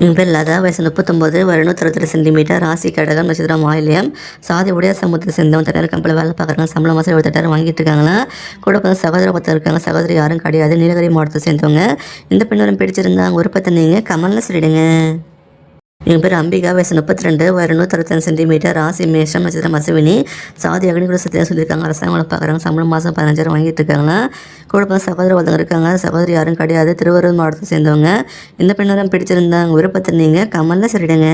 என் பேர் லதா, வயசு 39, வயது 162 சென்டிமீட்டர், ராசி கடகம், நட்சத்திரம் ஆயில்யம், சாதி உடையார் சமூகத்தை சேர்ந்தவங்க. தனியார் கம்பெனியில் வேலை பார்க்குறாங்க. சம்பளம் மாதம் 78,000 வாங்கிட்டு இருக்காங்களா. கூட பிறந்த சகோதர ஒருத்தர் இருக்காங்க. சகோதரி யாரும் கிடையாது. நீலகிரி மாவட்டத்தை சேர்ந்தவங்க. இந்த பெண்ணோரம் பிடிச்சிருந்தா அவங்க விருப்பத்தை நீங்கள் கமெண்ட்ல சொல்லிடுங்க. என் பேர் அம்பிகா, வயசு 32, வயது 165 சென்டிமீட்டர், ராசி மேஷம், நட்சத்திரம் அசுவினி, சாதி அக்னிகுல சத்தியம் சொல்லியிருக்காங்க. அரசாங்கம் வேலை பார்க்குறாங்க. சம்பளம் மாதம் 15,000 வாங்கிட்டு இருக்காங்களா. கூட பிறந்த சகோதர ஒருத்தவங்க இருக்காங்க. சகோதரி யாரும் கிடையாது. திருவாரூர் மாவட்டத்தை சேர்ந்தவங்க. இந்த பெண்ணோரம் பிடிச்சிருந்தா அவங்க விருப்பத்தை நீங்கள் கமெண்ட்ல சொல்லிடுங்க.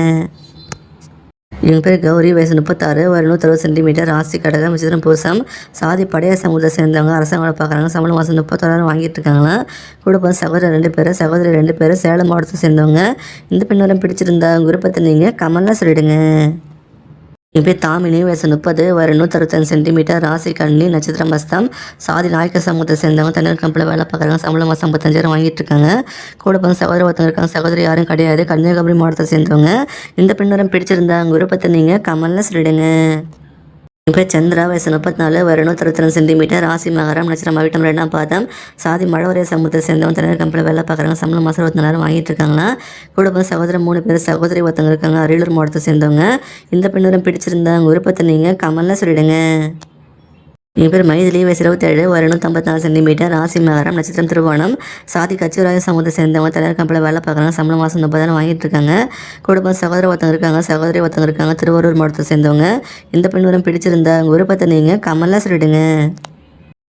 என் பேர் கௌரி, வயசு 36, வயது 160 சென்டிமீட்டர், ராசி கடகம், நட்சத்திரம் பூசம், சாதி படையார் சமூகத்தை சேர்ந்தவங்க. அரசாங்கம் வேலை பார்க்குறாங்க. சம்பளம் மாதம் 31,000 வாங்கிட்டு இருக்காங்களா. கூட பிறந்த சகோதரர் 2 பேர், சகோதரி 2 பேர், சேலம் மாவட்டத்தை சேர்ந்தவங்க. இந்த பெண்ணோரம் பிடிச்சிருந்தா அவங்க விருப்பத்தை நீங்கள் கமெண்ட்ல சொல்லிடுங்க. என் பேர் தாமினி, வயசு 30, வயது 165 சென்டிமீட்டர், ராசி கன்னி, நட்சத்திரம் மஸ்தம், சாதி நாயக்க சமூகத்தை சேர்ந்தவங்க. தனியார் கம்பெனியில் வேலை பார்க்குறாங்க. சம்பளம் மாதம் 55,000 வாங்கிட்டு இருக்காங்க. கூட பிறந்த சகோதர ஒருத்தவங்க இருக்காங்க. சகோதரி யாரும் கிடையாது. கன்னியாகுமரி மாவட்டத்தை சேர்ந்தவங்க. இந்த பெண்ணோரம் பிடிச்சிருந்தா அவங்க விருப்பத்தை நீங்கள் கமெண்ட்ல சொல்லிடுங்க. என் பேர் சந்திரா, வயசு 34, வயது 162 சென்டிமீட்டர், ராசி மகரம், நட்சத்திரம் அவிட்டம், 2ஆம் பாதம், சாதி மழவரைய சமூகத்தை சேர்ந்தவங்க. தனியார் கம்பெனியில் வேலை பார்க்குறாங்க. சம்பளம் மாதம் 24,000 வாங்கிட்டு இருக்காங்களா. கூட பிறந்த சகோதரர் 3 பேர், சகோதரி ஒருத்தவங்க இருக்காங்க. அரியலூர் மாவட்டத்தை சேர்ந்தவங்க. இந்த பெண்ணோரம் பிடிச்சிருந்தா அவங்க விருப்பத்தை நீங்கள் கமெண்ட்ல சொல்லிடுங்க. என் பேர் மைதிலி, வயசு 27, வயது 154 சென்டிமீட்டர், ராசி மகரம், நட்சத்திரம் திருவோணம், சாதி கச்சிராய சமூகத்தை சேர்ந்தவங்க. தனியார் கம்பெனியில் வேலை பார்க்குறாங்க. சம்பளம் மாதம் 30,000 வாங்கிட்டு இருக்காங்க. கூட பிறந்த சகோதர ஒருத்தவங்க இருக்காங்க. சகோதரி ஒருத்தவங்க இருக்காங்க. திருவாரூர் மாவட்டத்தை சேர்ந்தவங்க. இந்த பெண்ணோரம் பிடிச்சிருந்தா அவங்க விருப்பத்தை நீங்கள் கமெண்ட்ல சொல்லிடுங்க.